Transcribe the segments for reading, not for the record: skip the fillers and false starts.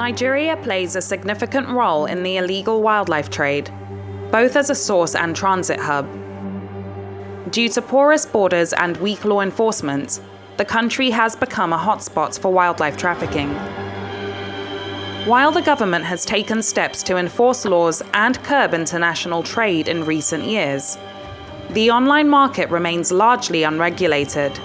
Nigeria plays a significant role in the illegal wildlife trade, both as a source and transit hub. Due to porous borders and weak law enforcement, the country has become a hotspot for wildlife trafficking. While the government has taken steps to enforce laws and curb international trade in recent years, the online market remains largely unregulated.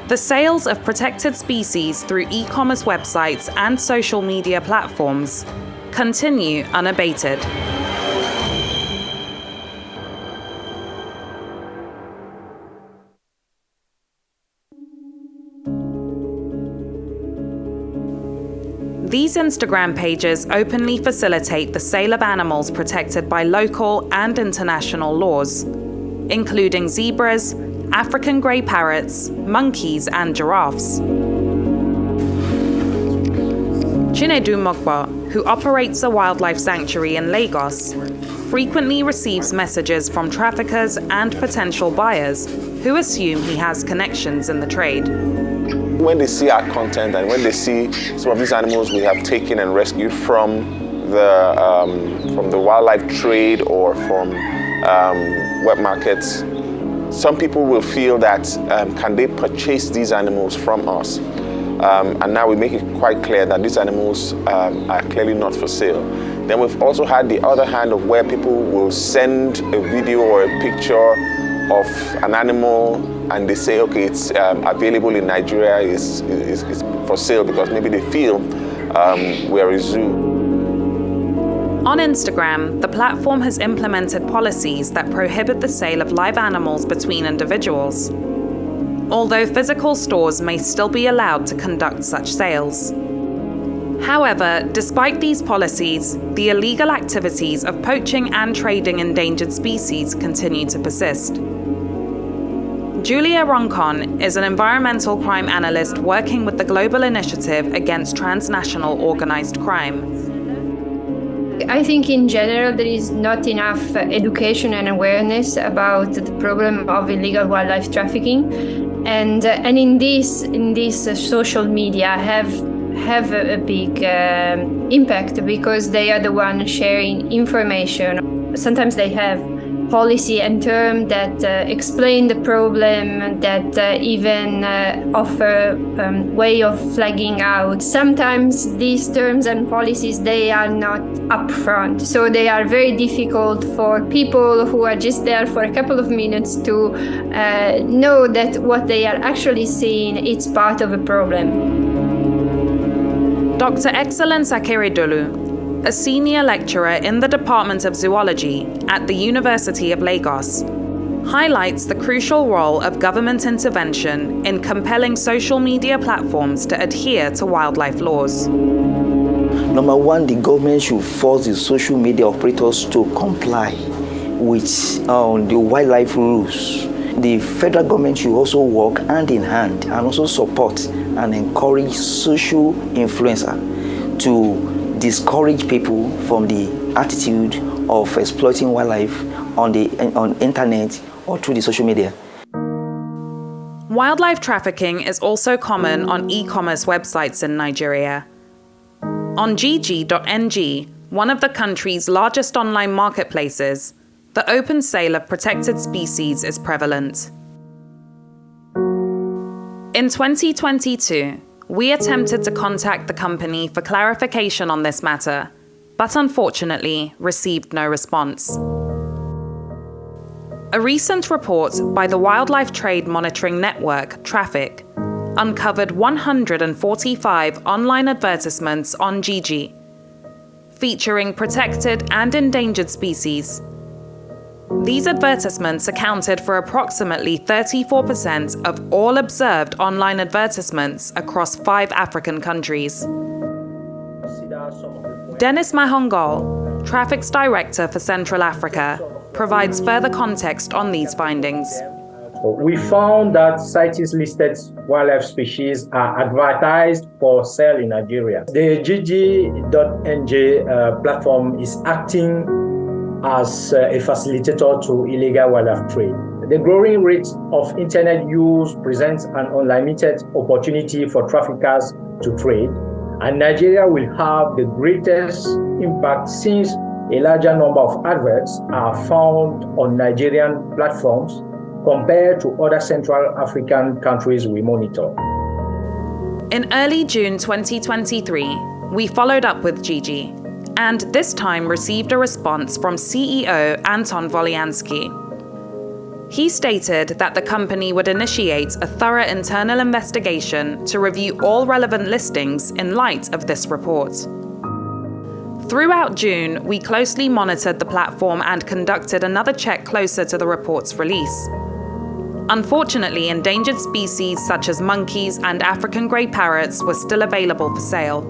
The sales of protected species through e-commerce websites and social media platforms continue unabated. These Instagram pages openly facilitate the sale of animals protected by local and international laws, including zebras, African grey parrots, monkeys, and giraffes. Chinedu Mogba, who operates a wildlife sanctuary in Lagos, frequently receives messages from traffickers and potential buyers who assume he has connections in the trade. When they see our content and when they see some of these animals we have taken and rescued from the wildlife trade or from wet markets, some people will feel that can they purchase these animals from us? And now we make it quite clear that these animals are clearly not for sale. Then we've also had the other hand of where people will send a video or a picture of an animal and they say, okay, it's available in Nigeria, it's for sale because maybe they feel we're a zoo. On Instagram, the platform has implemented policies that prohibit the sale of live animals between individuals, although physical stores may still be allowed to conduct such sales. However, despite these policies, the illegal activities of poaching and trading endangered species continue to persist. Julia Roncon is an environmental crime analyst working with the Global Initiative Against Transnational Organized Crime. I think in general there is not enough education and awareness about the problem of illegal wildlife trafficking, and in this social media have a big impact because they are the ones sharing information. Sometimes they have policy and terms that explain the problem, that even offer way of flagging out. Sometimes these terms and policies, they are not upfront, so they are very difficult for people who are just there for a couple of minutes to know that what they are actually seeing is part of a problem. Dr. Excellence Akeredolu, a senior lecturer in the Department of Zoology at the University of Lagos, highlights the crucial role of government intervention in compelling social media platforms to adhere to wildlife laws. Number one, the government should force the social media operators to comply with the wildlife rules. The federal government should also work hand in hand and also support and encourage social influencers to discourage people from the attitude of exploiting wildlife on internet or through the social media. Wildlife trafficking is also common on e-commerce websites in Nigeria. On gg.ng, one of the country's largest online marketplaces, the open sale of protected species is prevalent. In 2022, we attempted to contact the company for clarification on this matter, but unfortunately received no response. A recent report by the Wildlife Trade Monitoring Network, Traffic, uncovered 145 online advertisements on Gigi, featuring protected and endangered species. These advertisements accounted for approximately 34% of all observed online advertisements across 5 African countries. Dennis Mahongol, Traffic's Director for Central Africa, provides further context on these findings. We found that CITES-listed wildlife species are advertised for sale in Nigeria. The gg.ng platform is acting as a facilitator to illegal wildlife trade. The growing rate of internet use presents an unlimited opportunity for traffickers to trade, And Nigeria will have the greatest impact since a larger number of adverts are found on Nigerian platforms compared to other Central African countries we monitor. In early June 2023, we followed up with Gigi, and this time received a response from CEO Anton Wolianski. He stated that the company would initiate a thorough internal investigation to review all relevant listings in light of this report. Throughout June, we closely monitored the platform and conducted another check closer to the report's release. Unfortunately, endangered species such as monkeys and African grey parrots were still available for sale.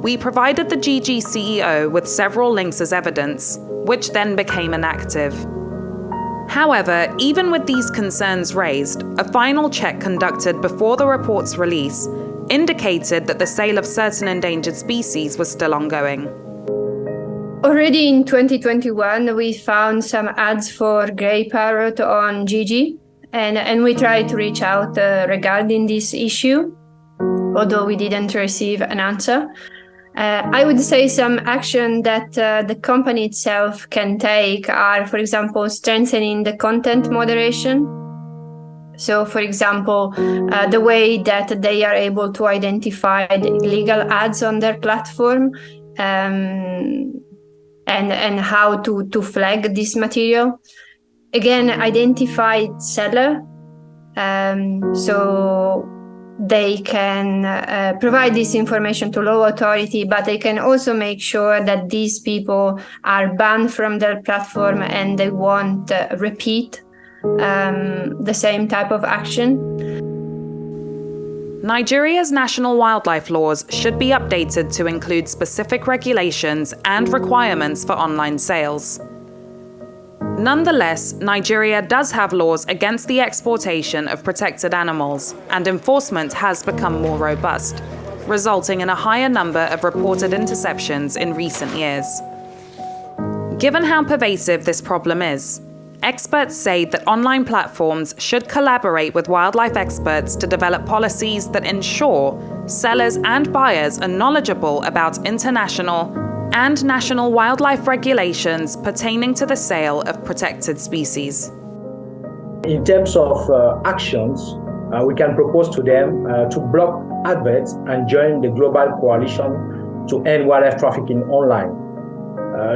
We provided the GG CEO with several links as evidence, which then became inactive. However, even with these concerns raised, a final check conducted before the report's release indicated that the sale of certain endangered species was still ongoing. Already in 2021, we found some ads for grey parrot on Gigi, and we tried to reach out regarding this issue, although we didn't receive an answer. I would say some action that the company itself can take are, for example, strengthening the content moderation. So, for example, the way that they are able to identify the illegal ads on their platform, and how to flag this material. Again, identified seller, so they can provide this information to law authority, but they can also make sure that these people are banned from their platform and they won't repeat the same type of action. Nigeria's national wildlife laws should be updated to include specific regulations and requirements for online sales. Nonetheless, Nigeria does have laws against the exploitation of protected animals, and enforcement has become more robust, resulting in a higher number of reported interceptions in recent years. Given how pervasive this problem is, experts say that online platforms should collaborate with wildlife experts to develop policies that ensure sellers and buyers are knowledgeable about international and national wildlife regulations pertaining to the sale of protected species. In terms of actions, we can propose to them to block adverts and join the global coalition to end wildlife trafficking online,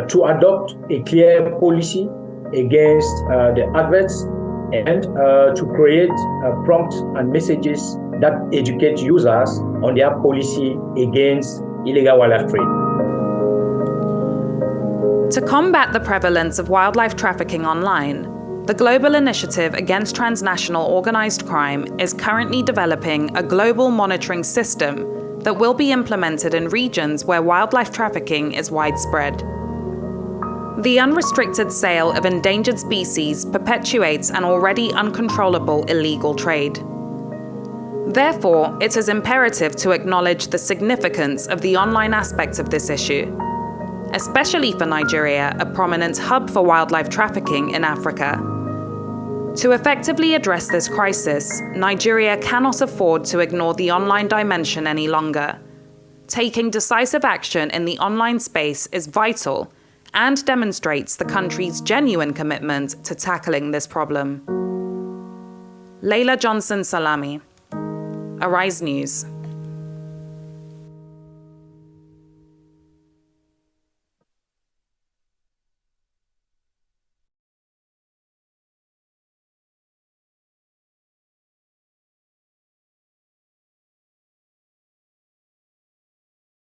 to adopt a clear policy against the adverts, and to create prompts and messages that educate users on their policy against illegal wildlife trade. To combat the prevalence of wildlife trafficking online, the Global Initiative Against Transnational Organized Crime is currently developing a global monitoring system that will be implemented in regions where wildlife trafficking is widespread. The unrestricted sale of endangered species perpetuates an already uncontrollable illegal trade. Therefore, it is imperative to acknowledge the significance of the online aspect of this issue, especially for Nigeria, a prominent hub for wildlife trafficking in Africa. To effectively address this crisis, Nigeria cannot afford to ignore the online dimension any longer. Taking decisive action in the online space is vital and demonstrates the country's genuine commitment to tackling this problem. Leila Johnson Salami, Arise News.